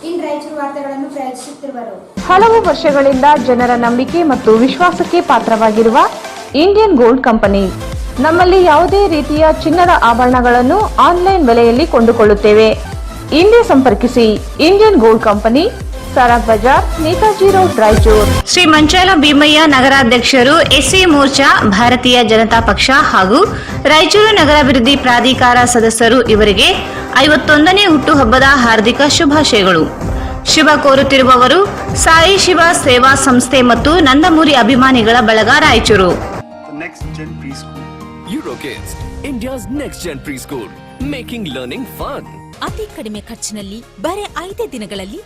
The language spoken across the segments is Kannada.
ಇನ್ ರಾಯಚೂರು ವಾರ್ತೆಗಳನ್ನು ಪ್ರಯತ್ನಿಸುತ್ತಿರುವರು. ಹಲವು ವರ್ಷಗಳಿಂದ ಜನರ ನಂಬಿಕೆ ಮತ್ತು ವಿಶ್ವಾಸಕ್ಕೆ ಪಾತ್ರವಾಗಿರುವ ಇಂಡಿಯನ್ ಗೋಲ್ಡ್ ಕಂಪನಿ. ನಮ್ಮಲ್ಲಿ ಯಾವುದೇ ರೀತಿಯ ಚಿನ್ನದ ಆಭರಣಗಳನ್ನು ಆನ್ಲೈನ್ ಬೆಲೆಯಲ್ಲಿ ಕೊಂಡುಕೊಳ್ಳುತ್ತೇವೆ. ಇಂದೇ ಸಂಪರ್ಕಿಸಿ Indian gold company, Saraf Bazar, Netaji road, Raichur. Shri Manchala Bhimayya ನಗರಾಧ್ಯಕ್ಷರು, ಎಸ್ಸಿ ಮೋರ್ಚಾ, ಭಾರತೀಯ ಜನತಾ ಪಕ್ಷ ಹಾಗೂ ರಾಯಚೂರು ನಗರಾಭಿವೃದ್ಧಿ ಪ್ರಾಧಿಕಾರ ಸದಸ್ಯರು ಇವರಿಗೆ 51ನೇ ಹುಟ್ಟುಹಬ್ಬದ ಹಾರ್ದಿಕ ಶುಭಾಶಯಗಳು. ಶುಭ ಕೋರುತ್ತಿರುವವರು ಸಾಯಿ ಶಿವ ಸೇವಾ ಸಂಸ್ಥೆ ಮತ್ತು ನಂದಮೂರಿ ಅಭಿಮಾನಿಗಳ ಬಳಗ, Raichur. Eurokids, India's next gen preschool, making learning fun. ಅತಿ ಕಡಿಮೆ ಖರ್ಚಿನಲ್ಲಿ ಬರೆ 5 ದಿನಗಳಲ್ಲಿ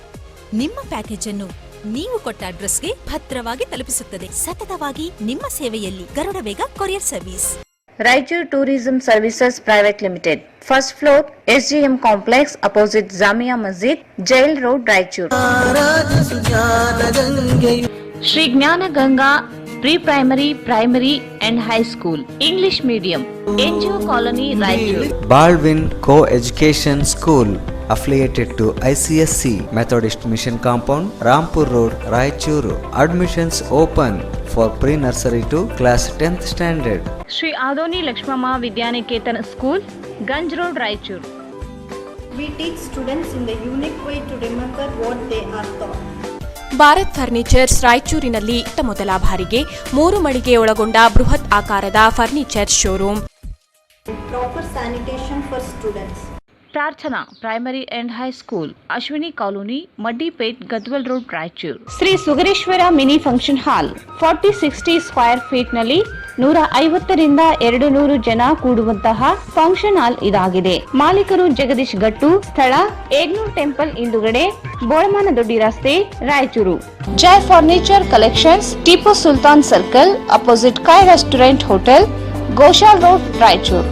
ನಿಮ್ಮ ಪ್ಯಾಕೇಜ್ ಅನ್ನು ನೀವು ಕೊಟ್ಟ ಅಡ್ರೆಸ್ಗೆ ಭದ್ರವಾಗಿ ತಲುಪಿಸುತ್ತದೆ. ಸತತವಾಗಿ ನಿಮ್ಮ ಸೇವೆಯಲ್ಲಿ Garuda Vega courier service. Raichur tourism services private limited, first floor, SGM complex, opposite Jamia Masjid, jail road, Raichur. Shri Jnana Ganga pre primary, primary and high school, English medium, NGO colony, Raichur. Baldwin Co-Education School affiliated to ICSC Methodist Mission Compound, Rampur Road, Raichuru. Admissions open for pre-nursery to class 10th standard. Shri Adoni Lakshmamma Vidyaniketan school, Ganj road, Raichur. We teach students in the unique way to remember what they are taught. Bharat furnitures ರಾಯಚೂರಿನಲ್ಲಿ ಮೊದಲ ಬಾರಿಗೆ 3 ಮಳಿಗೆ ಒಳಗೊಂಡ ಬೃಹತ್ ಆಕಾರದ furniture showroom. Proper sanitation for students. Prarthana primary and high school, Ashwini colony, Maddipet, Gadwal road, Raichur. Shri Sugareshwara mini function hall, 40-60 square feet ನಲ್ಲಿ 150ರಿಂದ 200 ಜನ ಕೂಡುವಂತಹ ಫಂಕ್ಷನ್ ಹಾಲ್ ಇದಾಗಿದೆ. ಮಾಲೀಕರು ಜಗದೀಶ್ ಗಟ್ಟು. ಸ್ಥಳ ಏಗ್ನೂರ್ ಟೆಂಪಲ್ ಹಿಂದುಗಡೆ, ಬೋಳಮಾನ ದೊಡ್ಡಿ ರಸ್ತೆ, Raichur. Jai furniture collections, Tippu Sultan circle, opposite Kai restaurant hotel, Goshal road, Raichur.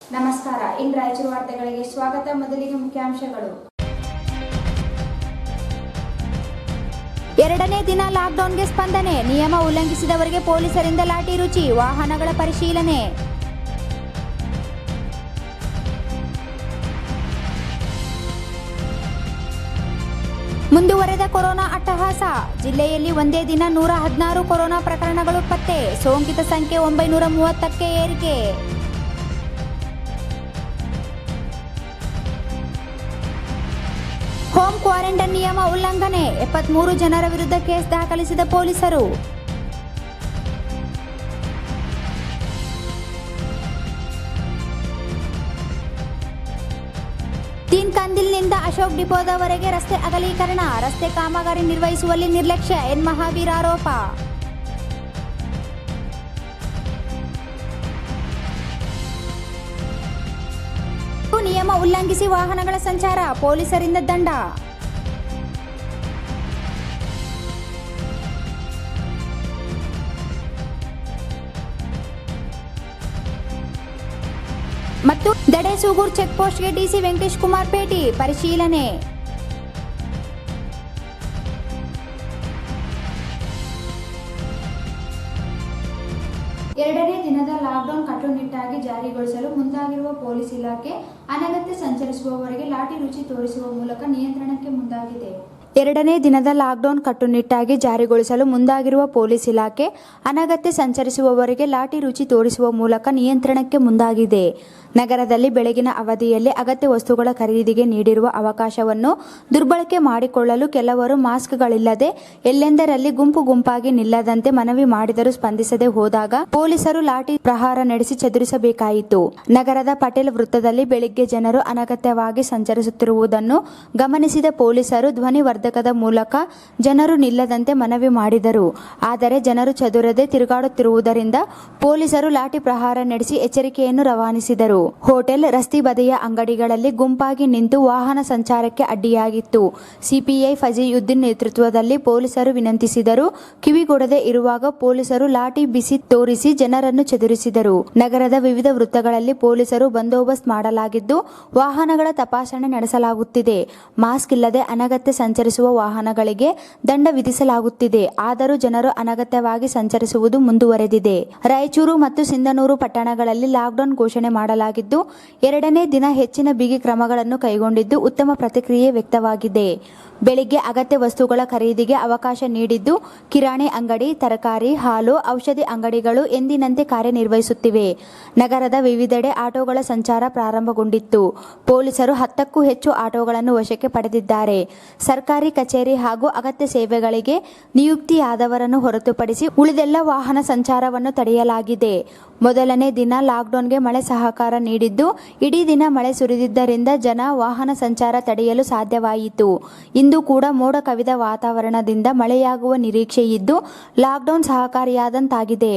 ನಮಸ್ಕಾರ. ಇನ್ ರಾಯಚೂರು ವಾರ್ತೆಗಳಿಗೆ ಸ್ವಾಗತ. ಮೊದಲಿಗೆ ಮುಖ್ಯಾಂಶಗಳು. 2ನೇ ದಿನ ಲಾಕ್ಡೌನ್ಗೆ ಸ್ಪಂದನೆ. ನಿಯಮ ಉಲ್ಲಂಘಿಸಿದವರಿಗೆ ಪೊಲೀಸರಿಂದ ಲಾಠಿ ರುಚಿ. ವಾಹನಗಳ ಪರಿಶೀಲನೆ. ಮುಂದುವರೆದ ಕೊರೋನಾ ಅಟ್ಟಹಾಸ. ಜಿಲ್ಲೆಯಲ್ಲಿ ಒಂದೇ ದಿನ 116 ಕೊರೋನಾ ಪ್ರಕರಣಗಳು ಪತ್ತೆ. ಸೋಂಕಿತ ಸಂಖ್ಯೆ 930ಕ್ಕೆ ಏರಿಕೆ. ಹೋಮ್ ಕ್ವಾರಂಟೈನ್ ನಿಯಮ ಉಲ್ಲಂಘನೆ. 73 ಜನರ ವಿರುದ್ಧ ಕೇಸ್ ದಾಖಲಿಸಿದ ಪೊಲೀಸರು. ತೀನ್ ಕಂದಿಲ್ನಿಂದ ಅಶೋಕ್ ಡಿಪೋದವರೆಗೆ ರಸ್ತೆ ಅಗಲೀಕರಣ. ರಸ್ತೆ ಕಾಮಗಾರಿ ನಿರ್ವಹಿಸುವಲ್ಲಿ ನಿರ್ಲಕ್ಷ್ಯ. ಎನ್ ಮಹಾವೀರ್ ಆರೋಪ. ನಿಯಮ ಉಲ್ಲಂಘಿಸಿ ವಾಹನಗಳ ಸಂಚಾರ. ಪೊಲೀಸರಿಂದ ದಂಡ. ಮತ್ತು ದಡೇಸೂಗೂರು ಚೆಕ್ ಪೋಸ್ಟ್ಗೆ ಡಿಸಿ ವೆಂಕಟೇಶ್ ಕುಮಾರ್ ಭೇಟಿ. ಪರಿಶೀಲನೆ. ಎರಡನೇ ದಿನದ ಲಾಕ್ಡೌನ್ ಕಟ್ಟುನಿಟ್ಟಾಗಿ ಜಾರಿಗೊಳಿಸಲು ಮುಂದಾಗಿರುವ ಪೊಲೀಸ್ ಇಲಾಖೆ ಅನಗತ್ಯ ಸಂಚರಿಸುವವರಿಗೆ ಲಾಠಿ ರುಚಿ ತೋರಿಸುವ ಮೂಲಕ ನಿಯಂತ್ರಣಕ್ಕೆ ಮುಂದಾಗಿದೆ. 2ನೇ ದಿನದ ಲಾಕ್ಡೌನ್ ಕಟ್ಟುನಿಟ್ಟಾಗಿ ಜಾರಿಗೊಳಿಸಲು ಮುಂದಾಗಿರುವ ಪೊಲೀಸ್ ಇಲಾಖೆ ಅನಗತ್ಯ ಸಂಚರಿಸುವವರಿಗೆ ಲಾಠಿ ರುಚಿ ತೋರಿಸುವ ಮೂಲಕ ನಿಯಂತ್ರಣಕ್ಕೆ ಮುಂದಾಗಿದೆ. ನಗರದಲ್ಲಿ ಬೆಳಗಿನ ಅವಧಿಯಲ್ಲಿ ಅಗತ್ಯ ವಸ್ತುಗಳ ಖರೀದಿಗೆ ನೀಡಿರುವ ಅವಕಾಶವನ್ನು ದುರ್ಬಳಕೆ ಮಾಡಿಕೊಳ್ಳಲು ಕೆಲವರು ಮಾಸ್ಕ್ಗಳಿಲ್ಲದೆ ಎಲ್ಲೆಂದರಲ್ಲಿ ಗುಂಪು ಗುಂಪಾಗಿ ನಿಲ್ಲದಂತೆ ಮನವಿ ಮಾಡಿದರೂ ಸ್ಪಂದಿಸದೆ ಹೋದಾಗ ಪೊಲೀಸರು ಲಾಠಿ ಪ್ರಹಾರ ನಡೆಸಿ ಚದುರಿಸಬೇಕಾಯಿತು. ನಗರದ ಪಟೇಲ್ ವೃತ್ತದಲ್ಲಿ ಬೆಳಿಗ್ಗೆ ಜನರು ಅನಗತ್ಯವಾಗಿ ಸಂಚರಿಸುತ್ತಿರುವುದನ್ನು ಗಮನಿಸಿದ ಪೊಲೀಸರು ಧ್ವನಿವರ್ಧಕ ಧ್ವನಿವರ್ಧಕದ ಮೂಲಕ ಜನರು ನಿಲ್ಲದಂತೆ ಮನವಿ ಮಾಡಿದರು. ಆದರೆ ಜನರು ಚದುರದೆ ತಿರುಗಾಡುತ್ತಿರುವುದರಿಂದ ಪೊಲೀಸರು ಲಾಠಿ ಪ್ರಹಾರ ನಡೆಸಿ ಎಚ್ಚರಿಕೆಯನ್ನು ರವಾನಿಸಿದರು. ಹೋಟೆಲ್, ರಸ್ತೆ ಬದಿಯ ಅಂಗಡಿಗಳಲ್ಲಿ ಗುಂಪಾಗಿ ನಿಂತು ವಾಹನ ಸಂಚಾರಕ್ಕೆ ಅಡ್ಡಿಯಾಗಿತ್ತು. ಸಿಪಿಐ ಫಜೀಯುದ್ದೀನ್ ನೇತೃತ್ವದಲ್ಲಿ ಪೊಲೀಸರು ವಿನಂತಿಸಿದರು. ಕಿವಿಗೊಡದೆ ಇರುವಾಗ ಪೊಲೀಸರು ಲಾಠಿ ಬಿಸಿ ತೋರಿಸಿ ಜನರನ್ನು ಚದುರಿಸಿದರು. ನಗರದ ವಿವಿಧ ವೃತ್ತಗಳಲ್ಲಿ ಪೊಲೀಸರು ಬಂದೋಬಸ್ತ್ ಮಾಡಲಾಗಿದ್ದು ವಾಹನಗಳ ತಪಾಸಣೆ ನಡೆಸಲಾಗುತ್ತಿದೆ. ಮಾಸ್ಕ್ ಇಲ್ಲದೆ ಅನಗತ್ಯ ಸಂಚರಿಸುವ ವಾಹನಗಳಿಗೆ ದಂಡ ವಿಧಿಸಲಾಗುತ್ತಿದೆ. ಆದರೂ ಜನರು ಅನಗತ್ಯವಾಗಿ ಸಂಚರಿಸುವುದು ಮುಂದುವರೆದಿದೆ. ರಾಯಚೂರು ಮತ್ತು ಸಿಂಧನೂರು ಪಟ್ಟಣಗಳಲ್ಲಿ ಲಾಕ್ಡೌನ್ ಘೋಷಣೆ ಮಾಡಲಾಗಿದ್ದು 2ನೇ ದಿನ ಹೆಚ್ಚಿನ ಬಿಗಿ ಕ್ರಮಗಳನ್ನು ಕೈಗೊಂಡಿದ್ದು ಉತ್ತಮ ಪ್ರತಿಕ್ರಿಯೆ ವ್ಯಕ್ತವಾಗಿದೆ. ಬೆಳಿಗ್ಗೆ ಅಗತ್ಯ ವಸ್ತುಗಳ ಖರೀದಿಗೆ ಅವಕಾಶ ನೀಡಿದ್ದು ಕಿರಾಣಿ ಅಂಗಡಿ, ತರಕಾರಿ, ಹಾಲು, ಔಷಧಿ ಅಂಗಡಿಗಳು ಎಂದಿನಂತೆ ಕಾರ್ಯನಿರ್ವಹಿಸುತ್ತಿವೆ. ನಗರದ ವಿವಿಧೆಡೆ ಆಟೋಗಳ ಸಂಚಾರ ಪ್ರಾರಂಭಗೊಂಡಿತ್ತು. ಪೊಲೀಸರು 10ಕ್ಕೂ ಹೆಚ್ಚು ಆಟೋಗಳನ್ನು ವಶಕ್ಕೆ ಪಡೆದಿದ್ದಾರೆ. ಸರ್ಕಾರಿ ಕಚೇರಿ ಹಾಗೂ ಅಗತ್ಯ ಸೇವೆಗಳಿಗೆ ನಿಯುಕ್ತಿಯಾದವರನ್ನು ಹೊರತುಪಡಿಸಿ ಉಳಿದೆಲ್ಲ ವಾಹನ ಸಂಚಾರವನ್ನು ತಡೆಯಲಾಗಿದೆ. ಮೊದಲನೇ ದಿನ ಲಾಕ್ಡೌನ್ಗೆ ಮಳೆ ಸಹಕಾರ ನೀಡಿದ್ದು ಇಡೀ ದಿನ ಮಳೆ ಸುರಿದಿದ್ದರಿಂದ ಜನ ವಾಹನ ಸಂಚಾರ ತಡೆಯಲು ಸಾಧ್ಯವಾಯಿತು. ಇಂದು ಕೂಡ ಮೋಡ ಕವಿದ ವಾತಾವರಣದಿಂದ ಮಳೆಯಾಗುವ ನಿರೀಕ್ಷೆ ಇದ್ದು ಲಾಕ್ಡೌನ್ ಸಹಕಾರಿಯಾದಂತಾಗಿದೆ.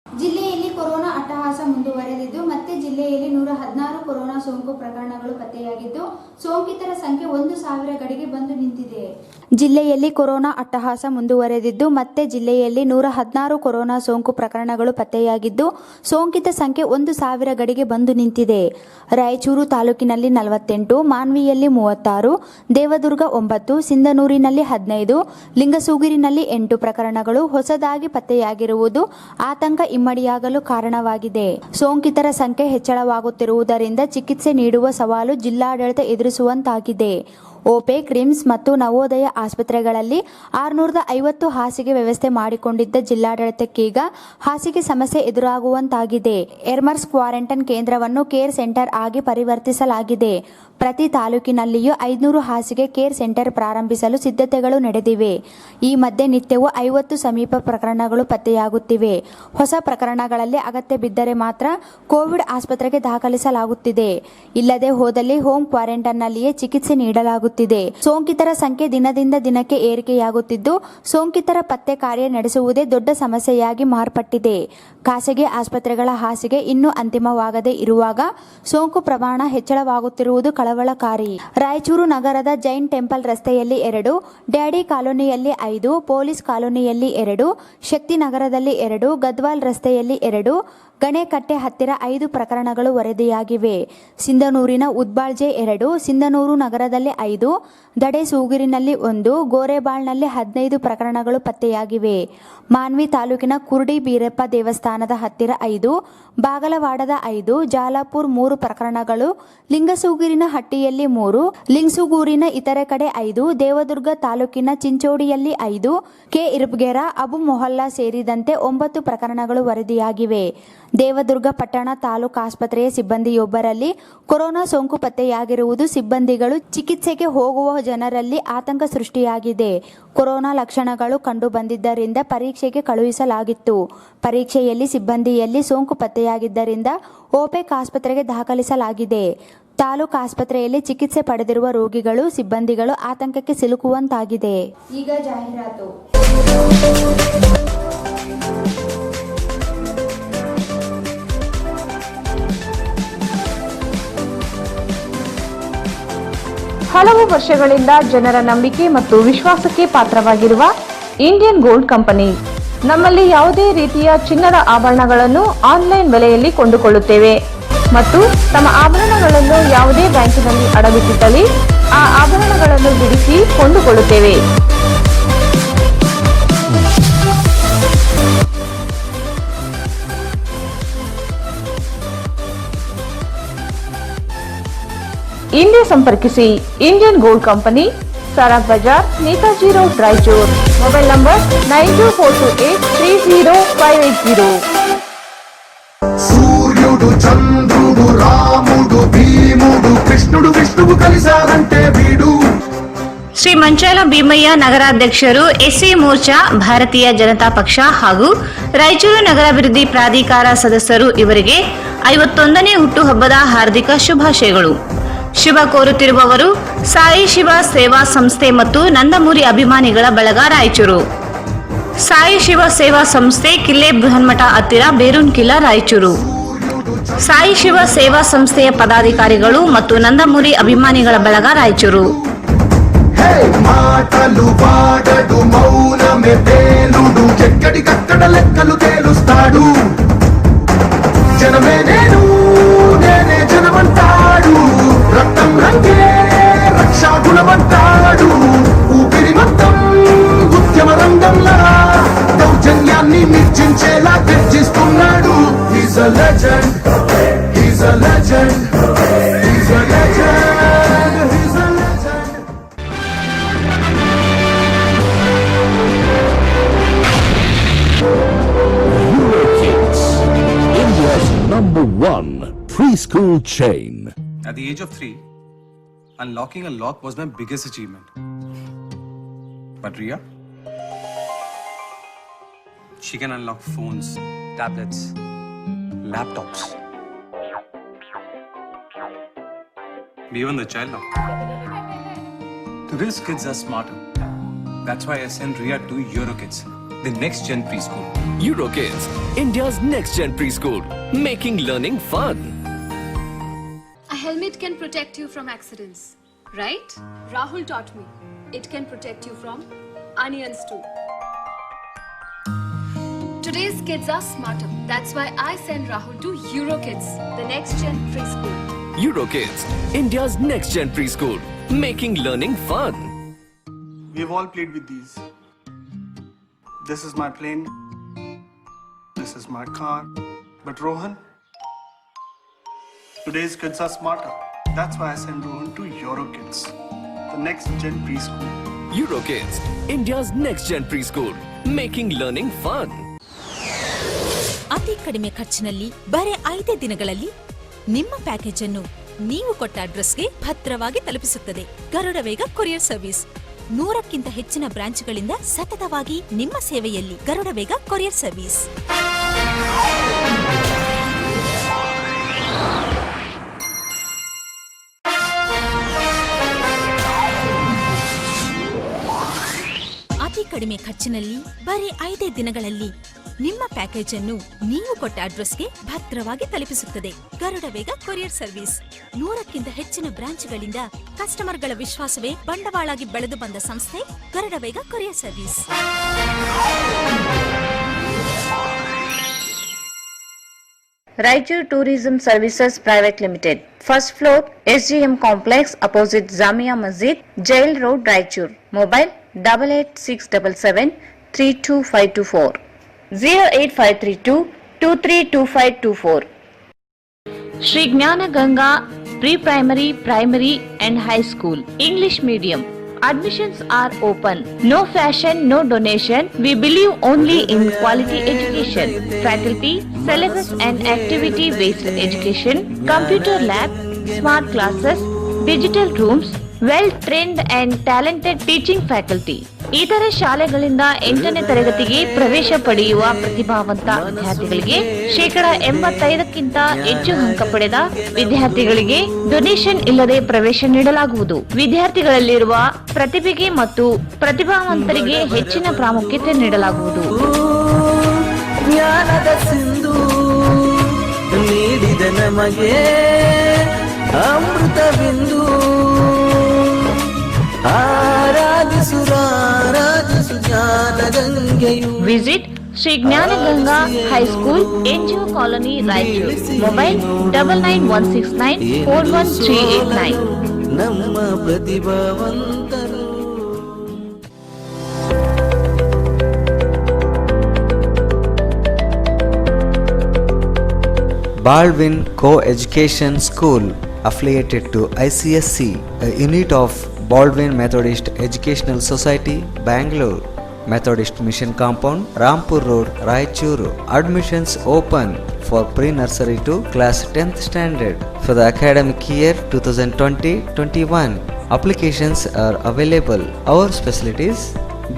ಜಿಲ್ಲೆಯಲ್ಲಿ ಕೊರೋನಾ ಅಟ್ಟಹಾಸ ಮುಂದುವರೆದಿದ್ದು ಮತ್ತೆ ಜಿಲ್ಲೆಯಲ್ಲಿ 116 ಕೊರೋನಾ ಸೋಂಕು ಪ್ರಕರಣಗಳು ಪತ್ತೆಯಾಗಿದ್ದು ಸೋಂಕಿತರ ಸಂಖ್ಯೆ 1,000 ಗಡಿಗೆ ಬಂದು ನಿಂತಿದೆ. ಜಿಲ್ಲೆಯಲ್ಲಿ ಕೊರೋನಾ ಅಟ್ಟಹಾಸ ಮುಂದುವರೆದಿದ್ದು ಮತ್ತೆ ಜಿಲ್ಲೆಯಲ್ಲಿ 116 ಕೊರೋನಾ ಸೋಂಕು ಪ್ರಕರಣಗಳು ಪತ್ತೆಯಾಗಿದ್ದು ಸೋಂಕಿತ ಸಂಖ್ಯೆ 1,000 ಗಡಿಗೆ ಬಂದು ನಿಂತಿದೆ. ರಾಯಚೂರು ತಾಲೂಕಿನಲ್ಲಿ 48, ಮಾನ್ವಿಯಲ್ಲಿ 36, ದೇವದುರ್ಗ 9, ಸಿಂಧನೂರಿನಲ್ಲಿ 15, ಲಿಂಗಸೂಗೂರಿನಲ್ಲಿ 8 ಪ್ರಕರಣಗಳು ಹೊಸದಾಗಿ ಪತ್ತೆಯಾಗಿರುವುದು ಆತಂಕ ಇಮ್ಮಡಿಯಾಗಲು ಕಾರಣವಾಗಿದೆ. ಸೋಂಕಿತರ ಸಂಖ್ಯೆ ಹೆಚ್ಚಳವಾಗುತ್ತಿರುವುದರಿಂದ ಚಿಕಿತ್ಸೆ ನೀಡುವ ಸವಾಲು ಜಿಲ್ಲಾಡಳಿತ ಎದುರಿಸುವಂತಾಗಿದೆ. ಓಪೆಕ್, ರಿಮ್ಸ್ ಮತ್ತು ನವೋದಯ ಆಸ್ಪತ್ರೆಗಳಲ್ಲಿ 650 ಹಾಸಿಗೆ ವ್ಯವಸ್ಥೆ ಮಾಡಿಕೊಂಡಿದ್ದ ಜಿಲ್ಲಾಡಳಿತಕ್ಕೀಗ ಹಾಸಿಗೆ ಸಮಸ್ಯೆ ಎದುರಾಗುವಂತಾಗಿದೆ. ಎಮರ್ಜೆನ್ಸಿ ಕ್ವಾರಂಟೈನ್ ಕೇಂದ್ರವನ್ನು ಕೇರ್ ಸೆಂಟರ್ ಆಗಿ ಪರಿವರ್ತಿಸಲಾಗಿದೆ. ಪ್ರತಿ ತಾಲೂಕಿನಲ್ಲಿಯೂ 500 ಹಾಸಿಗೆ ಕೇರ್ ಸೆಂಟರ್ ಪ್ರಾರಂಭಿಸಲು ಸಿದ್ಧತೆಗಳು ನಡೆದಿವೆ. ಈ ಮಧ್ಯೆ ನಿತ್ಯವೂ 50 ಸಮೀಪ ಪ್ರಕರಣಗಳು ಪತ್ತೆಯಾಗುತ್ತಿವೆ. ಹೊಸ ಪ್ರಕರಣಗಳಲ್ಲಿ ಅಗತ್ಯ ಬಿದ್ದರೆ ಮಾತ್ರ ಕೋವಿಡ್ ಆಸ್ಪತ್ರೆಗೆ ದಾಖಲಿಸಲಾಗುತ್ತಿದೆ. ಇಲ್ಲದೆ ಹೋದಲ್ಲಿ ಹೋಮ್ ಕ್ವಾರಂಟೈನ್ನಲ್ಲಿಯೇ ಚಿಕಿತ್ಸೆ ನೀಡಲಾಗುತ್ತಿದೆ. ಸೋಂಕಿತರ ಸಂಖ್ಯೆ ದಿನದಿಂದ ದಿನಕ್ಕೆ ಏರಿಕೆಯಾಗುತ್ತಿದ್ದು ಸೋಂಕಿತರ ಪತ್ತೆ ಕಾರ್ಯ ನಡೆಸುವುದೇ ದೊಡ್ಡ ಸಮಸ್ಯೆಯಾಗಿ ಮಾರ್ಪಟ್ಟಿದೆ. ಖಾಸಗಿ ಆಸ್ಪತ್ರೆಗಳ ಹಾಸಿಗೆ ಇನ್ನೂ ಅಂತಿಮವಾಗದೇ ಇರುವಾಗ ಸೋಂಕು ಪ್ರಮಾಣ ಹೆಚ್ಚಳವಾಗುತ್ತಿರುವುದು ಕಳವಳಕಾರಿ. ರಾಯಚೂರು ನಗರದ ಜೈನ್ ಟೆಂಪಲ್ ರಸ್ತೆಯಲ್ಲಿ 2, ಡ್ಯಾಡಿ ಕಾಲೋನಿಯಲ್ಲಿ 5, ಪೊಲೀಸ್ ಕಾಲೋನಿಯಲ್ಲಿ 2, ಶಕ್ತಿ ನಗರದಲ್ಲಿ 2, ಗದ್ವಾಲ್ ರಸ್ತೆಯಲ್ಲಿ 2, ಗಣೇಕಟ್ಟೆ ಹತ್ತಿರ 5 ಪ್ರಕರಣಗಳು ವರದಿಯಾಗಿವೆ. ಸಿಂಧನೂರಿನ ಉದ್ಬಾಳ್ಜೆ 2, ಸಿಂಧನೂರು ನಗರದಲ್ಲಿ 5, ದಡೆ ಸೂಗೂರಿನಲ್ಲಿ 1, ಗೋರೆಬಾಳ್ನಲ್ಲಿ 15 ಪ್ರಕರಣಗಳು ಪತ್ತೆಯಾಗಿವೆ. ಮಾನ್ವಿ ತಾಲೂಕಿನ ಕುರ್ಡಿ ಬೀರಪ್ಪ ದೇವಸ್ಥಾನದ ಹತ್ತಿರ 5, ಬಾಗಲವಾಡದ 5, ಜಾಲಾಪುರ್ 3 ಪ್ರಕರಣಗಳು, ಲಿಂಗಸೂಗೂರಿನ ಹಟ್ಟಿಯಲ್ಲಿ 3, ಲಿಂಗಸೂಗೂರಿನ ಇತರೆ ಕಡೆ 5, ದೇವದುರ್ಗ ತಾಲೂಕಿನ ಚಿಂಚೋಡಿಯಲ್ಲಿ 5, ಕೆ ಇರ್ಬ್ಗೆರ, ಅಬು ಮೊಹಲ್ಲಾ ಸೇರಿದಂತೆ 9 ಪ್ರಕರಣಗಳು ವರದಿಯಾಗಿವೆ. ದೇವದುರ್ಗ ಪಟ್ಟಣ ತಾಲೂಕು ಆಸ್ಪತ್ರೆಯ ಸಿಬ್ಬಂದಿಯೊಬ್ಬರಲ್ಲಿ ಕೊರೋನಾ ಸೋಂಕು ಪತ್ತೆಯಾಗಿರುವುದು ಸಿಬ್ಬಂದಿಗಳು ಚಿಕಿತ್ಸೆಗೆ ಹೋಗುವ ಜನರಲ್ಲಿ ಆತಂಕ ಸೃಷ್ಟಿಯಾಗಿದೆ. ಕೊರೋನಾ ಲಕ್ಷಣಗಳು ಕಂಡು ಬಂದಿದ್ದರಿಂದ ಪರೀಕ್ಷೆಗೆ ಕಳುಹಿಸಲಾಗಿತ್ತು. ಪರೀಕ್ಷೆಯಲ್ಲಿ ಸಿಬ್ಬಂದಿಯಲ್ಲಿ ಸೋಂಕು ಪತ್ತೆಯಾಗಿದ್ದರಿಂದ ಓಪೆಕ್ ಆಸ್ಪತ್ರೆಗೆ ದಾಖಲಿಸಲಾಗಿದೆ. ತಾಲೂಕು ಆಸ್ಪತ್ರೆಯಲ್ಲಿ ಚಿಕಿತ್ಸೆ ಪಡೆದಿರುವ ರೋಗಿಗಳು, ಸಿಬ್ಬಂದಿಗಳು ಆತಂಕಕ್ಕೆ ಸಿಲುಕುವಂತಾಗಿದೆ. ಈಗ ಜಾಹೀರಾತು. ಹಲವು ವರ್ಷಗಳಿಂದ ಜನರ ನಂಬಿಕೆ ಮತ್ತು ವಿಶ್ವಾಸಕ್ಕೆ ಪಾತ್ರವಾಗಿರುವ ಇಂಡಿಯನ್ ಗೋಲ್ಡ್ ಕಂಪನಿ. ನಮ್ಮಲ್ಲಿ ಯಾವುದೇ ರೀತಿಯ ಚಿನ್ನದ ಆಭರಣಗಳನ್ನು ಆನ್ಲೈನ್ ಬೆಲೆಯಲ್ಲಿ ಕೊಂಡುಕೊಳ್ಳುತ್ತೇವೆ ಮತ್ತು ತಮ್ಮ ಆಭರಣಗಳನ್ನು ಯಾವುದೇ ಬ್ಯಾಂಕಿನಲ್ಲಿ ಅಡವಿಟ್ಟಿದ್ದಲ್ಲಿ ಆ ಆಭರಣಗಳನ್ನು ಬಿಡಿಸಿ ಕೊಂಡುಕೊಳ್ಳುತ್ತೇವೆ. ಇಂದೇ ಸಂಪರ್ಕಿಸಿ Indian gold company, Sarag Bazar, Netaji road, Raichur. Mobile number 9242830580. సూర్యుడు చంద్రుడు రాముడు భీముడు కృష్ణుడు విష్ణువు కలిసారంటే వీడు. ಶ್ರೀ ಮಂಚಾಲ ಭೀಮಯ್ಯ ನಗರಾಧ್ಯಕ್ಷರು ಎಸ್ಸಿ ಮೋರ್ಚಾ ಭಾರತೀಯ ಜನತಾ ಪಕ್ಷ ಹಾಗೂ ರಾಯಚೂರು ನಗರಾಭಿವೃದ್ಧಿ ಪ್ರಾಧಿಕಾರ ಸದಸ್ಯರು ಇವರಿಗೆ 51ನೇ ಹುಟ್ಟುಹಬ್ಬದ ಹಾರ್ದಿಕ ಶುಭಾಶಯಗಳು. ಶುಭ ಕೋರುತ್ತಿರುವವರು ಸಾಯಿ ಶಿವ ಸೇವಾ ಸಂಸ್ಥೆ ಮತ್ತು ನಂದಮೂರಿ ಅಭಿಮಾನಿಗಳ ಬಳಗ ರಾಯಚೂರು. ಸಾಯಿ ಶಿವ ಸೇವಾ ಸಂಸ್ಥೆ ಕಿಲ್ಲೆ ಬೃಹನ್ಮಠ ಹತ್ತಿರ ಬೇರೂನ್ ಕಿಲ್ಲಾ ರಾಯಚೂರು. ಸಾಯಿ ಶಿವ ಸೇವಾ ಸಂಸ್ಥೆಯ ಪದಾಧಿಕಾರಿಗಳು ಮತ್ತು ನಂದಮೂರಿ ಅಭಿಮಾನಿಗಳ ಬಳಗ ರಾಯಚೂರು. మాటలు వాడడు మౌనమే తేలుడు ఎక్కడికక్కడ లెక్కలు తేలుస్తాడు. జనమే నేను నేనే జనమంటాడు. రక్తం రంగే రక్షాగుణమంటాడు. ఊపిరి మొత్తం ఉద్యమ రంగంలా దౌర్జన్యాన్ని నిర్జించేలా గర్జిస్తున్నాడు. He's a legend, he's a legend, he's a legend. Number 1 preschool chain. At the age of 3, unlocking a lock was my biggest achievement. But Ria, she can unlock phones, tablets, laptops, even the child lock. Today's kids are smarter. That's why I send Ria to Eurokids, the next gen preschool. Eurokids, India's next gen preschool, making learning fun. A helmet can protect you from accidents, right? Rahul taught me. It can protect you from onions too. Today's kids are smarter. That's why I send Rahul to Eurokids, the next gen preschool. Eurokids, India's next gen preschool, making learning fun. We've all played with these. This is my plane. This is my car. But Rohan, today's kids are smarter. That's why I send Rohan to Eurokids, the next gen preschool. Eurokids, India's next gen preschool, making learning fun. ಅತಿ ಕಡಿಮೆ ಖರ್ಚಿನಲ್ಲಿ ಬರೆ 5 ದಿನಗಳಲ್ಲಿ ನಿಮ್ಮ ಪ್ಯಾಕೇಜ್ ಅನ್ನು ನೀವು ಕೊಟ್ಟ ಅಡ್ರೆಸ್ಗೆ ಭದ್ರವಾಗಿ ತಲುಪಿಸುತ್ತದೆ ಗರುಡ ವೇಗ ಕೊರಿಯರ್ ಸರ್ವಿಸ್. 100ಕ್ಕಿಂತ ಹೆಚ್ಚಿನ ಬ್ರಾಂಚ್ಗಳಿಂದ ಸತತವಾಗಿ ನಿಮ್ಮ ಸೇವೆಯಲ್ಲಿ ಗರುಡ ವೇಗ ಕೊರಿಯರ್ ಸರ್ವಿಸ್. ಅತಿ ಕಡಿಮೆ ಖರ್ಚಿನಲ್ಲಿ ಬರೀ 5 ದಿನಗಳಲ್ಲಿ ನಿಮ್ಮ ಪ್ಯಾಕೇಜ್ ಅನ್ನು ನೀವು ಕೊಟ್ಟ ಅಡ್ರೆಸ್ಗೆ ಭದ್ರವಾಗಿ ತಲುಪಿಸುತ್ತದೆ ಗರುಡ ವೇಗ ಕೊರಿಯರ್ ಸರ್ವಿಸ್. 100ಕ್ಕಿಂತ ಹೆಚ್ಚಿನ ಬ್ರಾಂಚ್ಗಳಿಂದ ಕಸ್ಟಮರ್ಗಳ ವಿಶ್ವಾಸವೇ ಬಂಡವಾಳಾಗಿ ಬೆಳೆದು ಬಂದ ಸಂಸ್ಥೆ Garuda Vega courier service. Raichur tourism services private limited, first floor, SGM complex, opposite Jamia Masjid, jail road, Raichur. Mobile 8867732524, 08532232524. Shri Jnana Ganga pre primary, primary and high school, English medium. Admissions are open. No fashion, no donation. We believe only in quality education. Faculty, syllabus and activity-based education, computer lab, smart classes, digital rooms, well-trained and talented teaching faculty. ಇತರ ಶಾಲೆಗಳಿಂದ 8ನೇ ತರಗತಿಗೆ ಪ್ರವೇಶ ಪಡೆಯುವ ಪ್ರತಿಭಾವಂತ ವಿದ್ಯಾರ್ಥಿಗಳಿಗೆ 85%ಕ್ಕಿಂತ ಹೆಚ್ಚು ಅಂಕ ಪಡೆದ ವಿದ್ಯಾರ್ಥಿಗಳಿಗೆ ಡೊನೇಷನ್ ಇಲ್ಲದೆ ಪ್ರವೇಶ ನೀಡಲಾಗುವುದು. ವಿದ್ಯಾರ್ಥಿಗಳಲ್ಲಿರುವ ಪ್ರತಿಭೆಗೆ ಮತ್ತು ಪ್ರತಿಭಾವಂತರಿಗೆ ಹೆಚ್ಚಿನ ಪ್ರಾಮುಖ್ಯತೆ ನೀಡಲಾಗುವುದು. ಜ್ಞಾನದ ಸಿಂಧು ನೀಡಿದ ನಮಗೆ ಅಮೃತ ಬಿಂದು. Visit Sri Gnana Ganga High School, NGO Colony, Raichur. Mobile 9916941389. ನಮ್ಮ ಪ್ರತಿಭಾವಂತರು. Baldwin Co-Education School affiliated to ICSC, a unit of Baldwin Methodist Educational Society, Bangalore. Methodist Mission Compound, Rampur Road, Raichuru. Admissions open for pre-nursery to class 10th standard for the academic year 2020-21. Applications are available. Our facilities: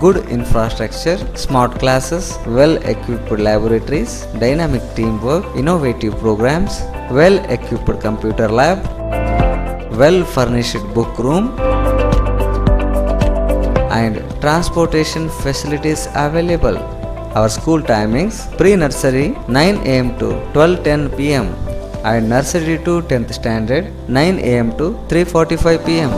good infrastructure, smart classes, well-equipped laboratories, dynamic teamwork, innovative programs, well-equipped computer lab, well-furnished book room, and transportation facilities available. Our school timings: pre-nursery 9 am to 12:10 pm and nursery to 10th standard 9 am to 3:45 pm.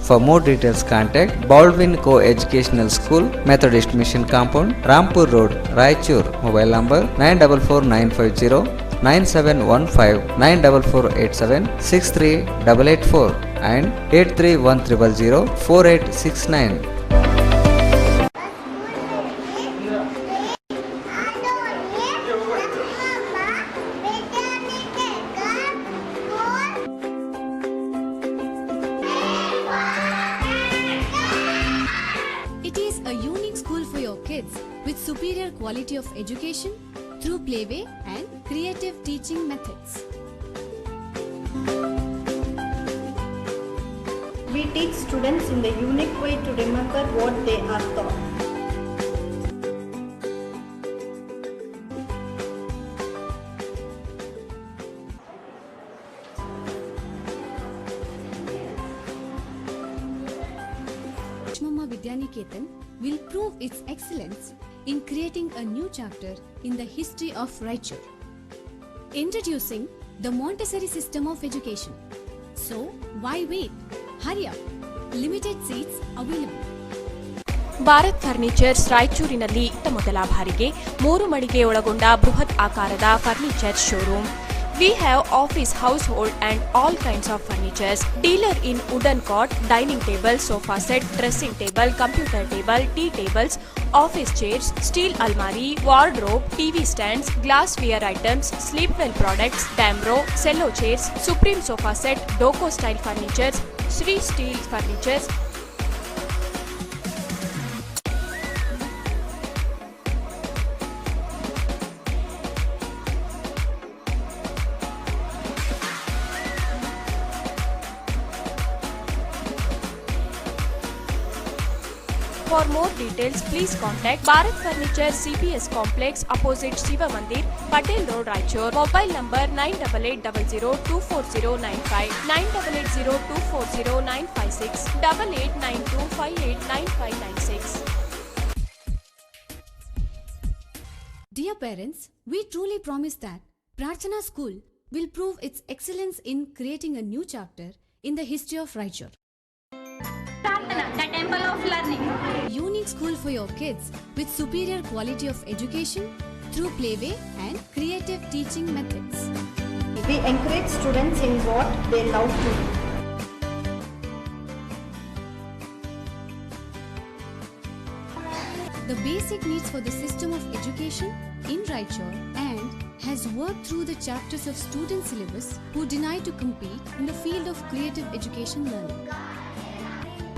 For more details, contact Baldwin Co-Educational School, Methodist Mission Compound, Rampur Road, Raichur. Mobile number 944950 9715 94487 63884 and 83100 4869. It is a unique school for your kids with superior quality of education through playway and creative teaching methods. We teach students in the unique way to remember what they are taught. Mama Vidyaniketan will prove its excellence in creating a new chapter in the history of Raichur. Introducing the Montessori system of education. So, why wait? Hurry up! Limited seats available. Bharat furnitures ರಾಯಚೂರಿನಲ್ಲಿ ಮೊದಲ ಬಾರಿಗೆ 3 ಮಳಿಗೆ ಒಳಗೊಂಡ ಬೃಹತ್ ಆಕಾರದ furniture showroom. We have office, household and all kinds of furnitures. Dealer in wooden cot, dining table, sofa set, dressing table, computer table, tea tables, office chairs, steel almari, wardrobe, TV stands, glassware items, sleepwell products, Damro, cello chairs, Supreme sofa set, Doco style furnitures, Sri steel furnitures. For more details, please contact Bharat Furniture CPS Complex opposite Shiva Mandir, Patel Road, Raichur. Mobile number 9880240959, 9880240956, 8892589596. Dear parents, we truly promise that Prarthana School will prove its excellence in creating a new chapter in the history of Raichur. The Temple of Learning. Unique school for your kids with superior quality of education through playway and creative teaching methods. We encourage students in what they love to do. The basic needs for the system of education in Raichur and has worked through the chapters of student syllabus who deny to compete in the field of creative education learning.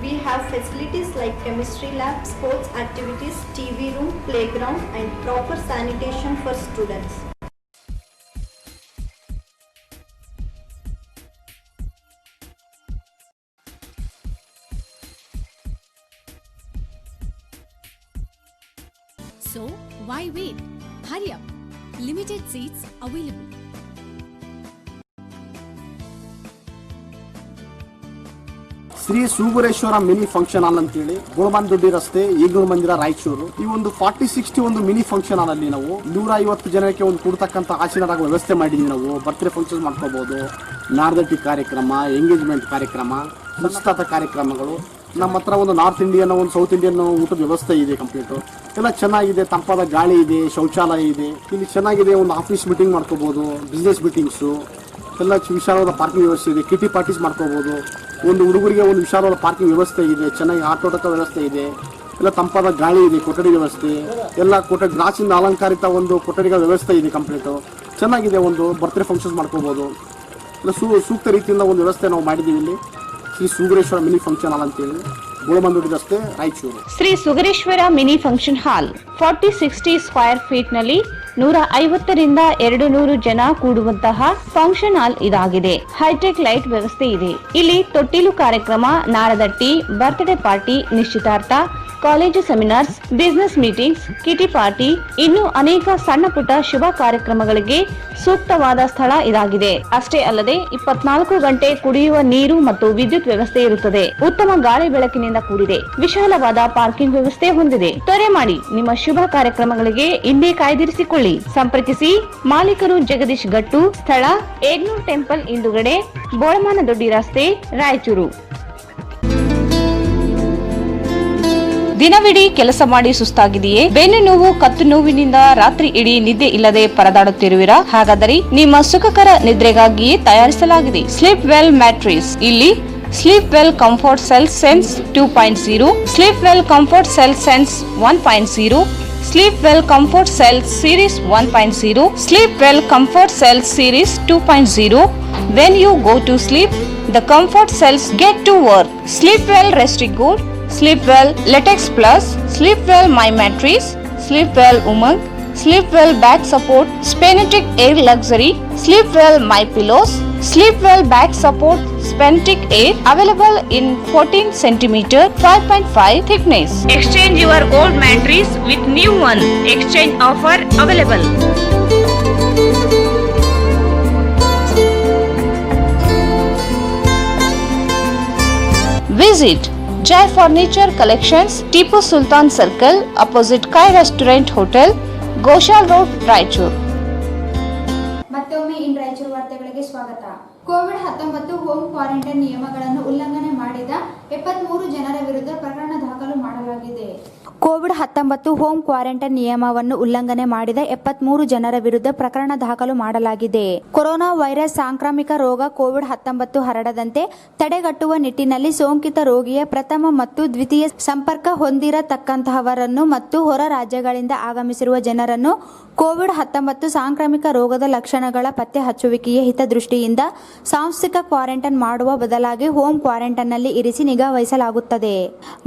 We have facilities like chemistry lab, sports activities, TV room, playground and proper sanitation for students. So, why wait? Hurry up! Limited seats available. Shri Sugureshwara mini function hall ಅಂತೇಳಿ ಗೋಳಬಂದೊಡ್ಡಿ ರಸ್ತೆ ಈಗಲೂ ಮಂದಿರ ರಾಯಚೂರು. ಈ ಒಂದು 40-60 ಒಂದು ಮಿನಿ ಫಂಕ್ಷನ್ ಹಾಲ್ ಅಲ್ಲಿ ನಾವು 150 ಜನಕ್ಕೆ ಒಂದು ಕೊಡ್ತಕ್ಕಂಥ ಆಸೀನರಾಗ ವ್ಯವಸ್ಥೆ ಮಾಡಿದ್ವಿ. ನಾವು ಬರ್ತ್ಡೇ ಫಂಕ್ಷನ್ ಮಾಡ್ಕೋಬಹುದು, ನಾರ್ದಟಿ ಕಾರ್ಯಕ್ರಮ, ಎಂಗೇಜ್ಮೆಂಟ್ ಕಾರ್ಯಕ್ರಮ, ನಿಶ್ಚಿತಾರ್ಥ ಕಾರ್ಯಕ್ರಮಗಳು. ನಮ್ಮ ಹತ್ರ ಒಂದು ನಾರ್ತ್ ಇಂಡಿಯನ್, ಒಂದು ಸೌತ್ ಇಂಡಿಯನ್ ಊಟದ ವ್ಯವಸ್ಥೆ ಇದೆ. ಕಂಪ್ಲೀಟ್ ಎಲ್ಲ ಚೆನ್ನಾಗಿದೆ. ತಂಪಾದ ಗಾಳಿ ಇದೆ, ಶೌಚಾಲಯ ಇದೆ ಇಲ್ಲಿ ಚೆನ್ನಾಗಿದೆ. ಒಂದು ಆಫೀಸ್ ಮೀಟಿಂಗ್ ಮಾಡ್ಕೋಬಹುದು, ಬಿಸ್ನೆಸ್ ಮೀಟಿಂಗ್ಸು, ಎಲ್ಲ ವಿಶಾಲವಾದ ಪಾರ್ಕಿಂಗ್ ವ್ಯವಸ್ಥೆ ಇದೆ. ಕಿಟಿ ಪಾರ್ಟೀಸ್ ಮಾಡ್ಕೋಬಹುದು. ಒಂದು ಹುಡುಗರಿಗೆ ಒಂದು ವಿಶಾಲವಾದ ಪಾರ್ಕಿಂಗ್ ವ್ಯವಸ್ಥೆ ಇದೆ. ಚೆನ್ನಾಗಿ ಆಟೋಟಕ ವ್ಯವಸ್ಥೆ ಇದೆ. ಎಲ್ಲ ತಂಪಾದ ಗಾಳಿ ಇದೆ. ಕೊಠಡಿ ವ್ಯವಸ್ಥೆ ಎಲ್ಲ ಗ್ಲಾಸಿಂದ ಅಲಂಕಾರಿತ ಒಂದು ಕೊಠಡಿಗಳ ವ್ಯವಸ್ಥೆ ಇದೆ. ಕಂಪ್ಲೀಟು ಚೆನ್ನಾಗಿದೆ. ಒಂದು ಬರ್ತ್ಡೇ ಫಂಕ್ಷನ್ಸ್ ಮಾಡ್ಕೋಬಹುದು. ಎಲ್ಲ ಸೂಕ್ತ ರೀತಿಯಿಂದ ಒಂದು ವ್ಯವಸ್ಥೆ ನಾವು ಮಾಡಿದ್ದೀವಿ ಇಲ್ಲಿ Shri Sugareshwara mini function hall ಅಂತೇಳಿ, ಗೋಳಬಂದೋಡಿ ರಸ್ತೆ, Raichur. Shri Sugareshwara mini function hall 40-60 square feet ನಲ್ಲಿ 150ರಿಂದ 200 ಜನ ಕೂಡುವಂತಹ ಫಂಕ್ಷನ್ ಹಾಲ್ ಇದಾಗಿದೆ. ಹೈಟೆಕ್ ಲೈಟ್ ವ್ಯವಸ್ಥೆ ಇದೆ. ಇಲ್ಲಿ ತೊಟ್ಟಿಲು ಕಾರ್ಯಕ್ರಮ, ನಾರದಟ್ಟಿ, ಬರ್ತ್ಡೇ ಪಾರ್ಟಿ, ನಿಶ್ಚಿತಾರ್ಥ, college seminars, business meetings, ಕಿಟಿ party, ಇನ್ನು ಅನೇಕ ಸಣ್ಣ ಪುಟ್ಟ ಶುಭ ಕಾರ್ಯಕ್ರಮಗಳಿಗೆ ಸೂಕ್ತವಾದ ಸ್ಥಳ ಇದಾಗಿದೆ. ಅಷ್ಟೇ ಅಲ್ಲದೆ 24 ಗಂಟೆ ಕುಡಿಯುವ ನೀರು ಮತ್ತು ವಿದ್ಯುತ್ ವ್ಯವಸ್ಥೆ ಇರುತ್ತದೆ. ಉತ್ತಮ ಗಾಳಿ ಬೆಳಕಿನಿಂದ ಕೂಡಿದೆ. ವಿಶಾಲವಾದ ಪಾರ್ಕಿಂಗ್ ವ್ಯವಸ್ಥೆ ಹೊಂದಿದೆ. ತ್ವರೆ ಮಾಡಿ, ನಿಮ್ಮ ಶುಭ ಕಾರ್ಯಕ್ರಮಗಳಿಗೆ ಇಂದೇ ಕಾಯ್ದಿರಿಸಿಕೊಳ್ಳಿ. ಸಂಪರ್ಕಿಸಿ. ಮಾಲೀಕರು ಜಗದೀಶ್ ಗಟ್ಟು. ಸ್ಥಳ ಏಗ್ನೂರ್ ಟೆಂಪಲ್ ಹಿಂದುಗಡೆ, ಬೋಳಮಾನದೊಡ್ಡಿ ರಸ್ತೆ, ರಾಯಚೂರು. ದಿನವಿಡೀ ಕೆಲಸ ಮಾಡಿ ಸುಸ್ತಾಗಿದೆಯೇ? ಬೆನ್ನು ನೋವು, ಕತ್ತು ನೋವಿನಿಂದ ರಾತ್ರಿ ಇಡೀ ನಿದ್ದೆ ಇಲ್ಲದೆ ಪರದಾಡುತ್ತಿರುವಿರಾ? ಹಾಗಾದರೆ ನಿಮ್ಮ ಸುಖಕರ ನಿದ್ರೆಗಾಗಿಯೇ ತಯಾರಿಸಲಾಗಿದೆ ಸ್ಲೀಪ್ ವೆಲ್ ಮ್ಯಾಟ್ರಿಸ್. ಇಲ್ಲಿ sleep well comfort cell sense 2.0, sleep well comfort cell sense 1.0, sleep well comfort cell series 1.0, sleep well comfort cell series 2.0. When you go to sleep, the comfort cells get to work. Sleep well Restigood, Sleep well Latex Plus, Sleep well My Mattress, Sleep well Umang, Sleep well Back Support, Spenetic Air Luxury, Sleep well My Pillows, Sleep well Back Support, Spenetic Air, available in 14 cm, 5.5 thickness. Exchange your old mattress with new one. Exchange offer available. Visit Jai Furniture Collections, Tipu Sultan Circle, opposite Kai Restaurant Hotel, Goshal Road, Raichur. ಮತ್ತೊಮ್ಮೆ ಇನ್ ರಾಯಚೂರು ವಾರ್ತೆಗಳಿಗೆ ಸ್ವಾಗತ. ಕೋವಿಡ್-19 ಹೋಮ್ ಕ್ವಾರಂಟೈನ್ ನಿಯಮಗಳನ್ನು ಉಲ್ಲಂಘನೆ ಮಾಡಿದ 73 ಜನರ ವಿರುದ್ಧ ಪ್ರಕರಣ ದಾಖಲು ಮಾಡಲಾಗಿದೆ. ಕೋವಿಡ್-19 ಹೋಮ್ ಕ್ವಾರಂಟೈನ್ ನಿಯಮವನ್ನು ಉಲ್ಲಂಘನೆ ಮಾಡಿದ 73 ಜನರ ವಿರುದ್ಧ ಪ್ರಕರಣ ದಾಖಲು ಮಾಡಲಾಗಿದೆ. ಕೊರೋನಾ ವೈರಸ್ ಸಾಂಕ್ರಾಮಿಕ ರೋಗ ಕೋವಿಡ್-19 ಹರಡದಂತೆ ತಡೆಗಟ್ಟುವ ನಿಟ್ಟಿನಲ್ಲಿ ಸೋಂಕಿತ ರೋಗಿಯ ಪ್ರಥಮ ಮತ್ತು ದ್ವಿತೀಯ ಸಂಪರ್ಕ ಹೊಂದಿರತಕ್ಕಂತಹವರನ್ನು ಮತ್ತು ಹೊರ ರಾಜ್ಯಗಳಿಂದ ಆಗಮಿಸಿರುವ ಜನರನ್ನು ಕೋವಿಡ್-19 ಸಾಂಕ್ರಾಮಿಕ ರೋಗದ ಲಕ್ಷಣಗಳ ಪತ್ತೆ ಹಚ್ಚುವಿಕೆಯ ಹಿತದೃಷ್ಟಿಯಿಂದ ಸಾಂಸ್ಥಿಕ ಕ್ವಾರಂಟೈನ್ ಮಾಡುವ ಬದಲಾಗಿ ಹೋಮ್ ಕ್ವಾರಂಟೈನ್ನಲ್ಲಿ ಇರಿಸಿ ನಿಗಾ ವಹಿಸಲಾಗುತ್ತದೆ.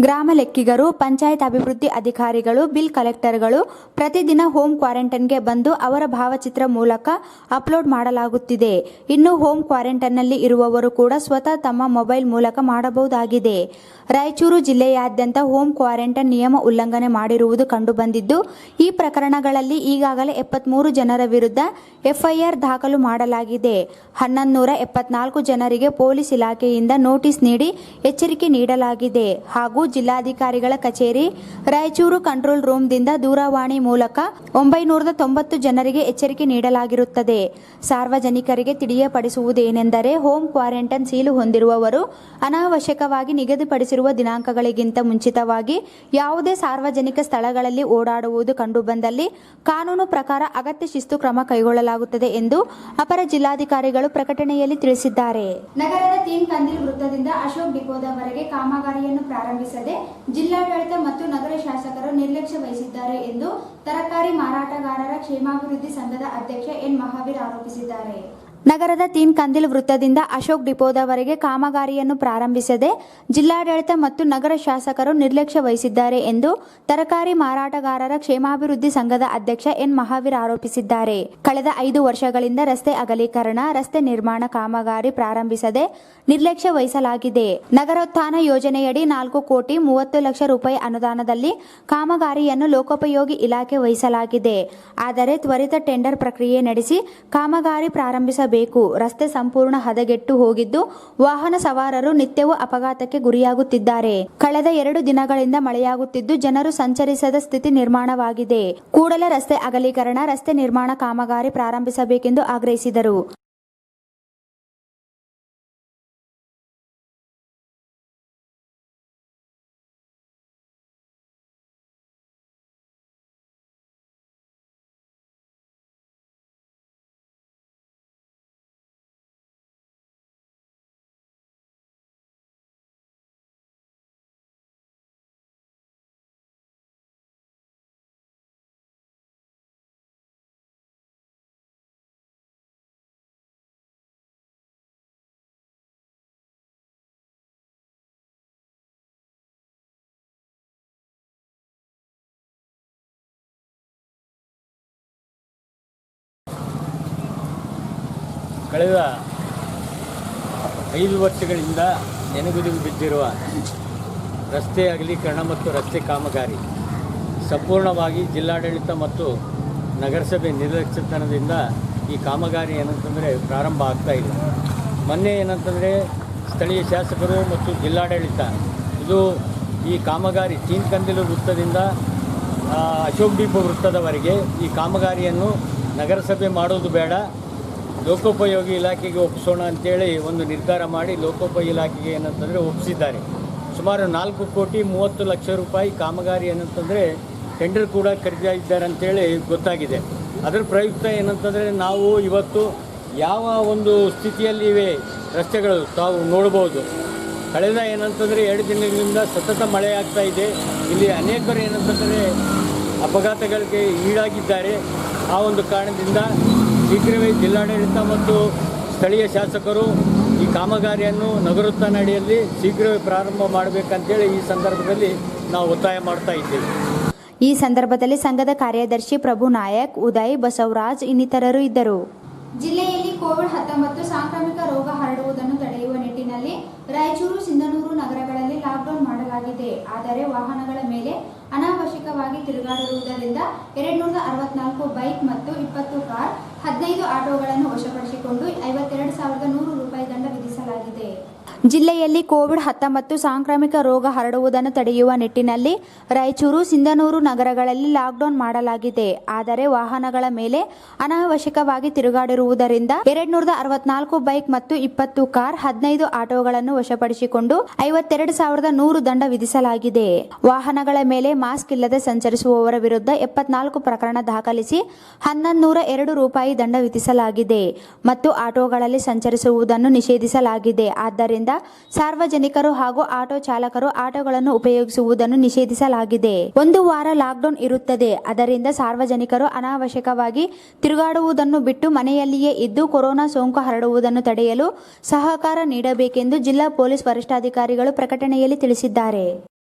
ಗ್ರಾಮ ಲೆಕ್ಕಿಗರು, ಪಂಚಾಯತ್ ಅಭಿವೃದ್ಧಿ ಅಧಿಕಾರಿಗಳು, ಬಿಲ್ ಕಲೆಕ್ಟರ್ಗಳು ಪ್ರತಿದಿನ ಹೋಮ್ ಕ್ವಾರಂಟೈನ್ಗೆ ಬಂದು ಅವರ ಭಾವಚಿತ್ರ ಮೂಲಕ ಅಪ್ಲೋಡ್ ಮಾಡಲಾಗುತ್ತಿದೆ. ಇನ್ನು ಹೋಮ್ ಕ್ವಾರಂಟೈನ್ನಲ್ಲಿ ಇರುವವರು ಕೂಡ ಸ್ವತಃ ತಮ್ಮ ಮೊಬೈಲ್ ಮೂಲಕ ಮಾಡಬಹುದಾಗಿದೆ. ರಾಯಚೂರು ಜಿಲ್ಲೆಯಾದ್ಯಂತ ಹೋಮ್ ಕ್ವಾರಂಟೈನ್ ನಿಯಮ ಉಲ್ಲಂಘನೆ ಮಾಡಿರುವುದು ಕಂಡುಬಂದಿದ್ದು, ಈ ಪ್ರಕರಣಗಳಲ್ಲಿ ಈಗಾಗಲೇ 73 ಜನರ ವಿರುದ್ಧ ಎಫ್ಐಆರ್ ದಾಖಲು ಮಾಡಲಾಗಿದೆ. 1174 ಜನರಿಗೆ ಪೊಲೀಸ್ ಇಲಾಖೆಯಿಂದ ನೋಟಿಸ್ ನೀಡಿ ಎಚ್ಚರಿಕೆ ನೀಡಲಾಗಿದೆ ಹಾಗೂ ಜಿಲ್ಲಾಧಿಕಾರಿಗಳ ಕಚೇರಿ ರಾಯಚೂರು ಕಂಟ್ರೋಲ್ ರೂಮ್ದಿಂದ ದೂರವಾಣಿ ಮೂಲಕ 990 ಜನರಿಗೆ ಎಚ್ಚರಿಕೆ ನೀಡಲಾಗಿರುತ್ತದೆ. ಸಾರ್ವಜನಿಕರಿಗೆ ತಿಳಿಯಪಡಿಸುವುದೇನೆಂದರೆ, ಹೋಮ್ ಕ್ವಾರಂಟೈನ್ ಸೀಲು ಹೊಂದಿರುವವರು ಅನಾವಶ್ಯಕವಾಗಿ ನಿಗದಿಪಡಿಸಿರುವ ದಿನಾಂಕಗಳಿಗಿಂತ ಮುಂಚಿತವಾಗಿ ಯಾವುದೇ ಸಾರ್ವಜನಿಕ ಸ್ಥಳಗಳಲ್ಲಿ ಓಡಾಡುವುದು ಕಂಡುಬಂದಲ್ಲಿ ಕಾನೂನು ಪ್ರಕಾರ ಅಗತ್ಯ ಶಿಸ್ತು ಕ್ರಮ ಕೈಗೊಳ್ಳಲಾಗುತ್ತದೆ ಎಂದು ಅಪರ ಜಿಲ್ಲಾಧಿಕಾರಿಗಳು ಪ್ರಕಟಣೆಯಲ್ಲಿ ತಿಳಿಸಿದ್ದಾರೆ. ನಗರದ ತೀನ್ ಕಂದಿಲ್ ವೃತ್ತದಿಂದ ಅಶೋಕ್ ಡಿಪೋದವರೆಗೆ ಕಾಮಗಾರಿಯನ್ನು ಪ್ರಾರಂಭಿಸದೆ ಜಿಲ್ಲಾಡಳಿತ ಮತ್ತು ನಗರ ಶಾಸಕರು ನಿರ್ಲಕ್ಷ್ಯ ವಹಿಸಿದ್ದಾರೆ ಎಂದು ತರಕಾರಿ ಮಾರಾಟಗಾರರ ಕ್ಷೇಮಾಭಿವೃದ್ಧಿ ಸಂಘದ ಅಧ್ಯಕ್ಷ ಎನ್ ಮಹಾವೀರ್ ಆರೋಪಿಸಿದ್ದಾರೆ. ನಗರದ ತೀನ್ ಕಂದಿಲ್ ವೃತ್ತದಿಂದ ಅಶೋಕ್ ಡಿಪೋದವರೆಗೆ ಕಾಮಗಾರಿಯನ್ನು ಪ್ರಾರಂಭಿಸದೆ ಜಿಲ್ಲಾಡಳಿತ ಮತ್ತು ನಗರ ಶಾಸಕರು ನಿರ್ಲಕ್ಷ್ಯ ವಹಿಸಿದ್ದಾರೆ ಎಂದು ತರಕಾರಿ ಮಾರಾಟಗಾರರ ಕ್ಷೇಮಾಭಿವೃದ್ಧಿ ಸಂಘದ ಅಧ್ಯಕ್ಷ ಎನ್ ಮಹಾವೀರ್ ಆರೋಪಿಸಿದ್ದಾರೆ. ಕಳೆದ 5 ವರ್ಷಗಳಿಂದ ರಸ್ತೆ ಅಗಲೀಕರಣ, ರಸ್ತೆ ನಿರ್ಮಾಣ ಕಾಮಗಾರಿ ಪ್ರಾರಂಭಿಸದೆ ನಿರ್ಲಕ್ಷ್ಯ ವಹಿಸಲಾಗಿದೆ. ನಗರೋತ್ಥಾನ ಯೋಜನೆಯಡಿ 4 ಕೋಟಿ 30 ಲಕ್ಷ ರೂಪಾಯಿ ಅನುದಾನದಲ್ಲಿ ಕಾಮಗಾರಿಯನ್ನು ಲೋಕೋಪಯೋಗಿ ಇಲಾಖೆ ವಹಿಸಲಾಗಿದೆ. ಆದರೆ ತ್ವರಿತ ಟೆಂಡರ್ ಪ್ರಕ್ರಿಯೆ ನಡೆಸಿ ಕಾಮಗಾರಿ ಪ್ರಾರಂಭಿಸಬೇಕು. ರಸ್ತೆ ಸಂಪೂರ್ಣ ಹದಗೆಟ್ಟು ಹೋಗಿದ್ದು, ವಾಹನ ಸವಾರರು ನಿತ್ಯವೂ ಅಪಘಾತಕ್ಕೆ ಗುರಿಯಾಗುತ್ತಿದ್ದಾರೆ. ಕಳೆದ 2 ದಿನಗಳಿಂದ ಮಳೆಯಾಗುತ್ತಿದ್ದು ಜನರು ಸಂಚರಿಸದ ಸ್ಥಿತಿ ನಿರ್ಮಾಣವಾಗಿದೆ. ಕೂಡಲೇ ರಸ್ತೆ ಅಗಲೀಕರಣ, ರಸ್ತೆ ನಿರ್ಮಾಣ ಕಾಮಗಾರಿ ಪ್ರಾರಂಭಿಸಬೇಕೆಂದು ಆಗ್ರಹಿಸಿದರು. ಕಳೆದ 5 ವರ್ಷಗಳಿಂದ ನೆನೆಗುದಿಗೆ ಬಿದ್ದಿರುವ ರಸ್ತೆ ಅಗಲೀಕರಣ ಮತ್ತು ರಸ್ತೆ ಕಾಮಗಾರಿ ಸಂಪೂರ್ಣವಾಗಿ ಜಿಲ್ಲಾಡಳಿತ ಮತ್ತು ನಗರಸಭೆ ನಿರ್ಲಕ್ಷ್ಯತನದಿಂದ ಈ ಕಾಮಗಾರಿ ಏನಂತಂದರೆ ಪ್ರಾರಂಭ ಆಗ್ತಾ ಇಲ್ಲ. ಮೊನ್ನೆ ಏನಂತಂದರೆ ಸ್ಥಳೀಯ ಶಾಸಕರು ಮತ್ತು ಜಿಲ್ಲಾಡಳಿತ ಇದು ಈ ಕಾಮಗಾರಿ ತೀನ್ಕಂದಿಲು ವೃತ್ತದಿಂದ ಅಶೋಕ್ ಡಿಪೋ ವೃತ್ತದವರೆಗೆ ಈ ಕಾಮಗಾರಿಯನ್ನು ನಗರಸಭೆ ಮಾಡೋದು ಬೇಡ, ಲೋಕೋಪಯೋಗಿ ಇಲಾಖೆಗೆ ಒಪ್ಪಿಸೋಣ ಅಂತೇಳಿ ಒಂದು ನಿರ್ಧಾರ ಮಾಡಿ ಲೋಕೋಪಯೋಗಿ ಇಲಾಖೆಗೆ ಏನಂತಂದರೆ ಒಪ್ಪಿಸಿದ್ದಾರೆ. ಸುಮಾರು 4,30,00,000 ರೂಪಾಯಿ ಕಾಮಗಾರಿ ಏನಂತಂದರೆ ಟೆಂಡರ್ ಕೂಡ ಕರೆದಿದ್ದಾರೆ ಅಂತೇಳಿ ಗೊತ್ತಾಗಿದೆ. ಅದರ ಪ್ರಯುಕ್ತ ಏನಂತಂದರೆ ನಾವು ಇವತ್ತು ಯಾವ ಒಂದು ಸ್ಥಿತಿಯಲ್ಲಿ ಇವೆ ರಸ್ತೆಗಳು ತಾವು ನೋಡ್ಬೋದು. ಕಳೆದ ಏನಂತಂದರೆ 2 ದಿನಗಳಿಂದ ಸತತ ಮಳೆ ಆಗ್ತಾ ಇದೆ. ಇಲ್ಲಿ ಅನೇಕರು ಏನಂತಂದರೆ ಅಪಘಾತಗಳಿಗೆ ಈಡಾಗಿದ್ದಾರೆ. ಆ ಒಂದು ಕಾರಣದಿಂದ ಶೀಘ್ರವೇ ಜಿಲ್ಲಾಡಳಿತ ಮತ್ತು ಸ್ಥಳೀಯ ಶಾಸಕರು ಈ ಕಾಮಗಾರಿಯನ್ನು ನಗರೋತ್ಥಾನ ಅಡಿಯಲ್ಲಿ ಶೀಘ್ರವೇ ಪ್ರಾರಂಭ ಮಾಡಬೇಕಂತೇಳಿ ಈ ಸಂದರ್ಭದಲ್ಲಿ ನಾವು ಒತ್ತಾಯ ಮಾಡ್ತಾ ಇದ್ದೇವೆ. ಈ ಸಂದರ್ಭದಲ್ಲಿ ಸಂಘದ ಕಾರ್ಯದರ್ಶಿ ಪ್ರಭು ನಾಯಕ್, ಉದಯ್, ಬಸವರಾಜ್ ಇನ್ನಿತರರು ಇದ್ದರು. ಜಿಲ್ಲೆಯಲ್ಲಿ ಕೋವಿಡ್-19 ಸಾಂಕ್ರಾಮಿಕ ರೋಗ ಹರಡುವುದನ್ನು ತಡೆಯುವ ನಿಟ್ಟಿನಲ್ಲಿ ರಾಯಚೂರು, ಸಿಂಧನೂರು ನಗರಗಳಲ್ಲಿ ಲಾಕ್ಡೌನ್ ಮಾಡಲಾಗಿದೆ. ಆದರೆ ವಾಹನಗಳ ಮೇಲೆ ಅನಾವಶ್ಯಕವಾಗಿ ತಿರುಗಾಡಿರುವುದರಿಂದ 264 ಬೈಕ್ ಮತ್ತು 20 ಕಾರ್, 15 ಆಟೋಗಳನ್ನು ವಶಪಡಿಸಿಕೊಂಡು 52,100 ರೂಪಾಯಿ ದಂಡ ವಿಧಿಸಲಾಗಿದೆ. ಜಿಲ್ಲೆಯಲ್ಲಿ ಕೋವಿಡ್-19 ಸಾಂಕ್ರಾಮಿಕ ರೋಗ ಹರಡುವುದನ್ನು ತಡೆಯುವ ನಿಟ್ಟಿನಲ್ಲಿ ರಾಯಚೂರು, ಸಿಂಧನೂರು ನಗರಗಳಲ್ಲಿ ಲಾಕ್ಡೌನ್ ಮಾಡಲಾಗಿದೆ. ಆದರೆ ವಾಹನಗಳ ಮೇಲೆ ಅನಾವಶ್ಯಕವಾಗಿ ತಿರುಗಾಡಿರುವುದರಿಂದ 264 ಬೈಕ್ ಮತ್ತು 20 ಕಾರ್, 15 ಆಟೋಗಳನ್ನು ವಶಪಡಿಸಿಕೊಂಡು 52,100 ದಂಡ ವಿಧಿಸಲಾಗಿದೆ. ವಾಹನಗಳ ಮೇಲೆ ಮಾಸ್ಕ್ ಇಲ್ಲದೆ ಸಂಚರಿಸುವವರ ವಿರುದ್ಧ 74 ಪ್ರಕರಣ ದಾಖಲಿಸಿ 1,102 ರೂಪಾಯಿ ದಂಡ ವಿಧಿಸಲಾಗಿದೆ ಮತ್ತು ಆಟೋಗಳಲ್ಲಿ ಸಂಚರಿಸುವುದನ್ನು ನಿಷೇಧಿಸಲಾಗಿದೆ. ಆದ್ದರಿಂದ ಸಾರ್ವಜನಿಕರು ಹಾಗೂ ಆಟೋ ಚಾಲಕರು ಆಟೋಗಳನ್ನು ಉಪಯೋಗಿಸುವುದನ್ನು ನಿಷೇಧಿಸಲಾಗಿದೆ. 1 ವಾರ ಲಾಕ್ಡೌನ್ ಇರುತ್ತದೆ. ಅದರಿಂದ ಸಾರ್ವಜನಿಕರು ಅನಾವಶ್ಯಕವಾಗಿ ತಿರುಗಾಡುವುದನ್ನು ಬಿಟ್ಟು ಮನೆಯಲ್ಲಿಯೇ ಇದ್ದು ಕೊರೋನಾ ಸೋಂಕು ಹರಡುವುದನ್ನು ತಡೆಯಲು ಸಹಕಾರ ನೀಡಬೇಕೆಂದು ಜಿಲ್ಲಾ ಪೊಲೀಸ್ ವರಿಷ್ಠಾಧಿಕಾರಿಗಳು ಪ್ರಕಟಣೆಯಲ್ಲಿ ತಿಳಿಸಿದ್ದಾರೆ.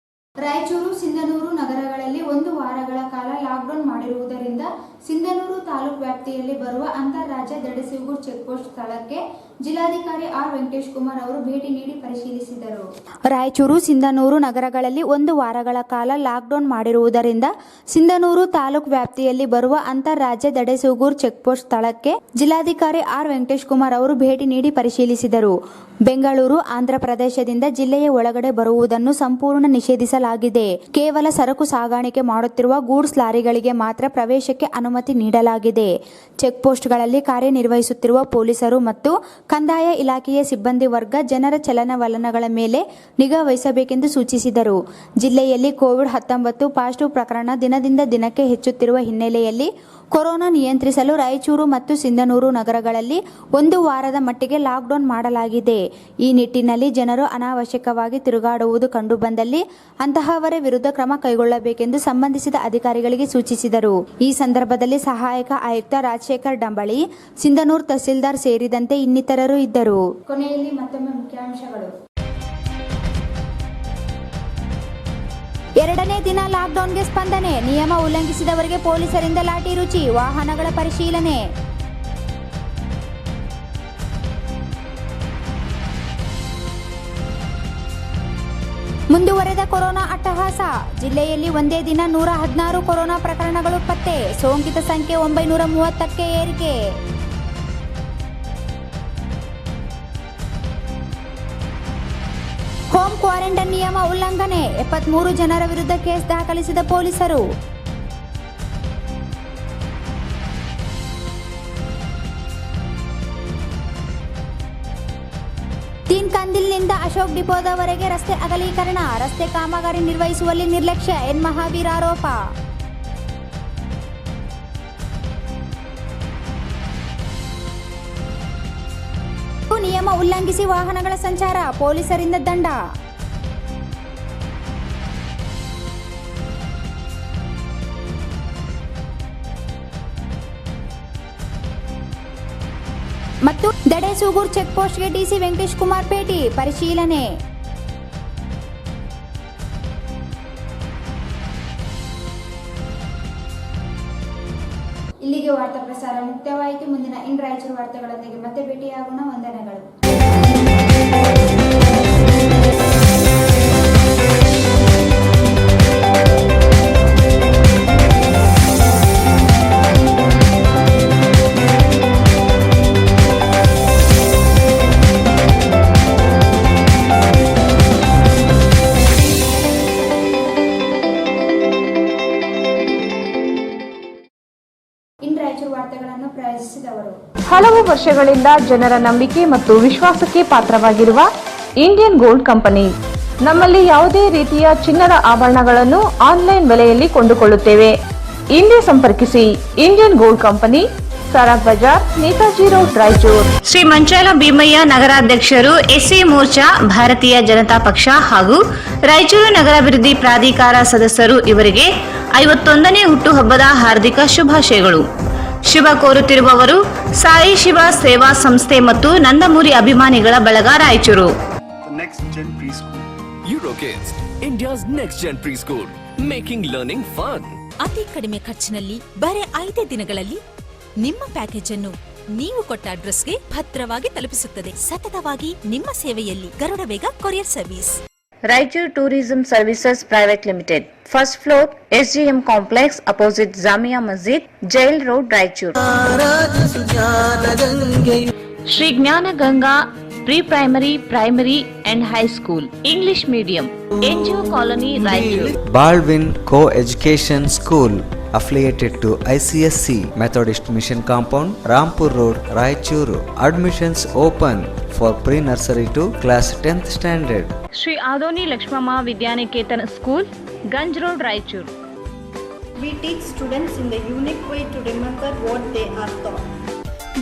ರಾಯಚೂರು, ಸಿಂಧನೂರು ನಗರಗಳಲ್ಲಿ 1 ವಾರಗಳ ಕಾಲ ಲಾಕ್ಡೌನ್ ಮಾಡಿರುವುದರಿಂದ ಸಿಂಧನೂರು ತಾಲೂಕು ವ್ಯಾಪ್ತಿಯಲ್ಲಿ ಬರುವ ಅಂತಾರಾಜ್ಯ ದಡಸೂಗೂರು ಚೆಕ್ಪೋಸ್ಟ್ ಸ್ಥಳಕ್ಕೆ ಜಿಲ್ಲಾಧಿಕಾರಿ ಆರ್ ವೆಂಕಟೇಶ್ ಕುಮಾರ್ ಅವರು ಭೇಟಿ ನೀಡಿ ಪರಿಶೀಲಿಸಿದರು. ರಾಯಚೂರು, ಸಿಂಧನೂರು ನಗರಗಳಲ್ಲಿ 1 ವಾರಗಳ ಕಾಲ ಲಾಕ್ಡೌನ್ ಮಾಡಿರುವುದರಿಂದ ಸಿಂಧನೂರು ತಾಲೂಕು ವ್ಯಾಪ್ತಿಯಲ್ಲಿ ಬರುವ ಅಂತಾರಾಜ್ಯ ದಡಸೂಗೂರು ಚೆಕ್ಪೋಸ್ಟ್ ಸ್ಥಳಕ್ಕೆ ಜಿಲ್ಲಾಧಿಕಾರಿ ಆರ್ ವೆಂಕಟೇಶ್ ಕುಮಾರ್ ಅವರು ಭೇಟಿ ನೀಡಿ ಪರಿಶೀಲಿಸಿದರು. ಬೆಂಗಳೂರು, ಆಂಧ್ರ ಪ್ರದೇಶದಿಂದ ಜಿಲ್ಲೆಯ ಒಳಗಡೆ ಬರುವುದನ್ನು ಸಂಪೂರ್ಣ ನಿಷೇಧಿಸಲಾಗಿದೆ. ಕೇವಲ ಸರಕು ಸಾಗಾಣಿಕೆ ಮಾಡುತ್ತಿರುವ ಗೂಡ್ಸ್ ಲಾರಿಗಳಿಗೆ ಮಾತ್ರ ಪ್ರವೇಶಕ್ಕೆ ಅನುಮತಿ ನೀಡಲಾಗಿದೆ. ಚೆಕ್ಪೋಸ್ಟ್ಗಳಲ್ಲಿ ಕಾರ್ಯನಿರ್ವಹಿಸುತ್ತಿರುವ ಪೊಲೀಸರು ಮತ್ತು ಕಂದಾಯ ಇಲಾಖೆಯ ಸಿಬ್ಬಂದಿ ವರ್ಗ ಜನರ ಚಲನವಲನಗಳ ಮೇಲೆ ನಿಗಾ ವಹಿಸಬೇಕೆಂದು ಸೂಚಿಸಿದರು. ಜಿಲ್ಲೆಯಲ್ಲಿ ಕೋವಿಡ್-19 ಪಾಸಿಟಿವ್ ಪ್ರಕರಣ ದಿನದಿಂದ ದಿನಕ್ಕೆ ಹೆಚ್ಚುತ್ತಿರುವ ಹಿನ್ನೆಲೆಯಲ್ಲಿ ಕೊರೋನಾ ನಿಯಂತ್ರಿಸಲು ರಾಯಚೂರು ಮತ್ತು ಸಿಂಧನೂರು ನಗರಗಳಲ್ಲಿ 1 ವಾರದ ಮಟ್ಟಿಗೆ ಲಾಕ್ಡೌನ್ ಮಾಡಲಾಗಿದೆ. ಈ ನಿಟ್ಟಿನಲ್ಲಿ ಜನರು ಅನಾವಶ್ಯಕವಾಗಿ ತಿರುಗಾಡುವುದು ಕಂಡುಬಂದಲ್ಲಿ ಅಂತಹವರ ವಿರುದ್ಧ ಕ್ರಮ ಕೈಗೊಳ್ಳಬೇಕೆಂದು ಸಂಬಂಧಿಸಿದ ಅಧಿಕಾರಿಗಳಿಗೆ ಸೂಚಿಸಿದರು. ಈ ಸಂದರ್ಭದಲ್ಲಿ ಸಹಾಯಕ ಆಯುಕ್ತ ರಾಜಶೇಖರ್ ಡಂಬಳಿ, ಸಿಂಧನೂರು ತಹಸೀಲ್ದಾರ್ ಸೇರಿದಂತೆ ಇನ್ನಿತರರು ಇದ್ದರು. ಕೊನೆಯಲ್ಲಿ ಮತ್ತೊಮ್ಮೆ ಮುಖ್ಯಾಂಶಗಳು. 2ನೇ ದಿನ ಲಾಕ್ಡೌನ್ಗೆ ಸ್ಪಂದನೆ. ನಿಯಮ ಉಲ್ಲಂಘಿಸಿದವರಿಗೆ ಪೊಲೀಸರಿಂದ ಲಾಠಿ ರುಚಿ, ವಾಹನಗಳ ಪರಿಶೀಲನೆ. ಮುಂದುವರೆದ ಕೊರೋನಾ ಅಟ್ಟಹಾಸ. ಜಿಲ್ಲೆಯಲ್ಲಿ ಒಂದೇ ದಿನ 116 ಕೊರೋನಾ ಪ್ರಕರಣಗಳು ಪತ್ತೆ. ಸೋಂಕಿತ ಸಂಖ್ಯೆ 930ಕ್ಕೆ ಏರಿಕೆ. ಹೋಮ್ ಕ್ವಾರಂಟೈನ್ ನಿಯಮ ಉಲ್ಲಂಘನೆ. 73 ಜನರ ವಿರುದ್ಧ ಕೇಸ್ ದಾಖಲಿಸಿದ ಪೊಲೀಸರು. ತೀನ್ಕಂದಿಲ್ನಿಂದ ಅಶೋಕ್ ಡಿಪೋದವರೆಗೆ ರಸ್ತೆ ಅಗಲೀಕರಣ, ರಸ್ತೆ ಕಾಮಗಾರಿ ನಿರ್ವಹಿಸುವಲ್ಲಿ ನಿರ್ಲಕ್ಷ್ಯ, ಎನ್ ಮಹಾವೀರ್ ಆರೋಪ. ನಿಯಮ ಉಲ್ಲಂಘಿಸಿ ವಾಹನಗಳ ಸಂಚಾರ, ಪೊಲೀಸರಿಂದ ದಂಡ. ಮತ್ತು ದಡಸೂಗೂರು ಚೆಕ್ಪೋಸ್ಟ್ಗೆ ಡಿಸಿ ವೆಂಕಟೇಶ್ ಕುಮಾರ್ ಭೇಟಿ, ಪರಿಶೀಲನೆ. ಇಲ್ಲಿಗೆ ವಾರ್ತಾ ಪ್ರಸಾರ ಮುಕ್ತವಾಯಿತು. ಮುಂದಿನ ಇನ್ ರಾಯಚೂರು ವಾರ್ತೆಗಳೊಂದಿಗೆ ಮತ್ತೆ ಭೇಟಿಯಾಗೋಣ. ವಂದನೆಗಳು. ವಾರ್ತೆಗಳನ್ನು ಪ್ರಾಯೋಜಿಸಿದವರು. ಹಲವು ವರ್ಷಗಳಿಂದ ಜನರ ನಂಬಿಕೆ ಮತ್ತು ವಿಶ್ವಾಸಕ್ಕೆ ಪಾತ್ರವಾಗಿರುವ ಇಂಡಿಯನ್ ಗೋಲ್ಡ್ ಕಂಪನಿ. ನಮ್ಮಲ್ಲಿ ಯಾವುದೇ ರೀತಿಯ ಚಿನ್ನದ ಆಭರಣಗಳನ್ನು ಆನ್ಲೈನ್ ಬೆಲೆಯಲ್ಲಿ ಕೊಂಡುಕೊಳ್ಳುತ್ತೇವೆ. ಇಂದೇ ಸಂಪರ್ಕಿಸಿ Indian gold company, Saraf Bazar, Netaji road, Raichur. Shri Manchala Bhimayya ನಗರಾಧ್ಯಕ್ಷರು, ಎಸ್ಸಿ ಮೋರ್ಚಾ, ಭಾರತೀಯ ಜನತಾ ಪಕ್ಷ ಹಾಗೂ ರಾಯಚೂರು ನಗರಾಭಿವೃದ್ಧಿ ಪ್ರಾಧಿಕಾರ ಸದಸ್ಯರು ಇವರಿಗೆ 51ನೇ ಹುಟ್ಟುಹಬ್ಬದ ಹಾರ್ದಿಕ ಶುಭಾಶಯಗಳು. ಶುಭ ಕೋರುತ್ತಿರುವವರು ಸಾಯಿ ಶಿವ ಸೇವಾ ಸಂಸ್ಥೆ ಮತ್ತು ನಂದಮೂರಿ ಅಭಿಮಾನಿಗಳ ಬಳಗ, Raichur. Eurokids, India's next gen preschool, making learning fun. ಅತಿ ಕಡಿಮೆ ಖರ್ಚಿನಲ್ಲಿ ಬರೀ 5 ದಿನಗಳಲ್ಲಿ ನಿಮ್ಮ ಪ್ಯಾಕೇಜ್ ಅನ್ನು ನೀವು ಕೊಟ್ಟ ಅಡ್ರೆಸ್ಗೆ ಭದ್ರವಾಗಿ ತಲುಪಿಸುತ್ತದೆ. ಸತತವಾಗಿ ನಿಮ್ಮ ಸೇವೆಯಲ್ಲಿ Garuda Vega courier service. Raichur tourism services private limited, first floor, SGM complex, opposite Jamia Masjid, jail road, Raichur. Shri Jnana Ganga pre primary, primary and high school, English medium, NGO colony, Raichur. Baldwin Co-Education School affiliated to ICSC Methodist Mission Compound, Rampur Road, Raichuru. Admissions open for pre-nursery to class 10th standard. Shri Adoni Lakshmamma Vidyaniketan school, Ganj road, Raichur. We teach students in the unique way to remember what they are taught.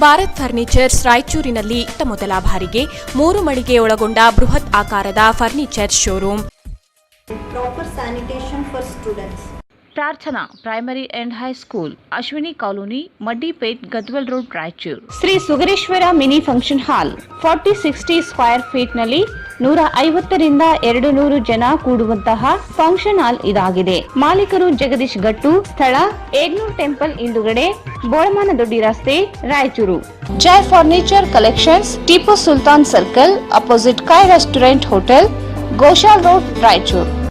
Bharat furnitures ರಾಯಚೂರಿನಲ್ಲಿ ಮೊದಲ ಬಾರಿಗೆ 3 ಮಳಿಗೆ ಒಳಗೊಂಡ ಬೃಹತ್ ಆಕಾರದ furniture showroom. Proper sanitation for students. Prarthana primary and high school, Ashwini colony, Maddipet, Gadwal road, Raichur. Shri Sugareshwara mini function hall 40-60 square feet ನಲ್ಲಿ 150ರಿಂದ 200 ಜನ ಕೂಡುವಂತಹ ಫಂಕ್ಷನ್ ಹಾಲ್ ಇದಾಗಿದೆ. ಮಾಲೀಕರು ಜಗದೀಶ್ ಗಟ್ಟು. ಸ್ಥಳ ಏಗ್ನೂರ್ ಟೆಂಪಲ್ ಹಿಂದುಗಡೆ, ಬೋಳಮಾನ ದೊಡ್ಡಿ ರಸ್ತೆ, Raichur. Jai furniture collections, Tippu Sultan circle, opposite Kai restaurant hotel, Goshal road, Raichur.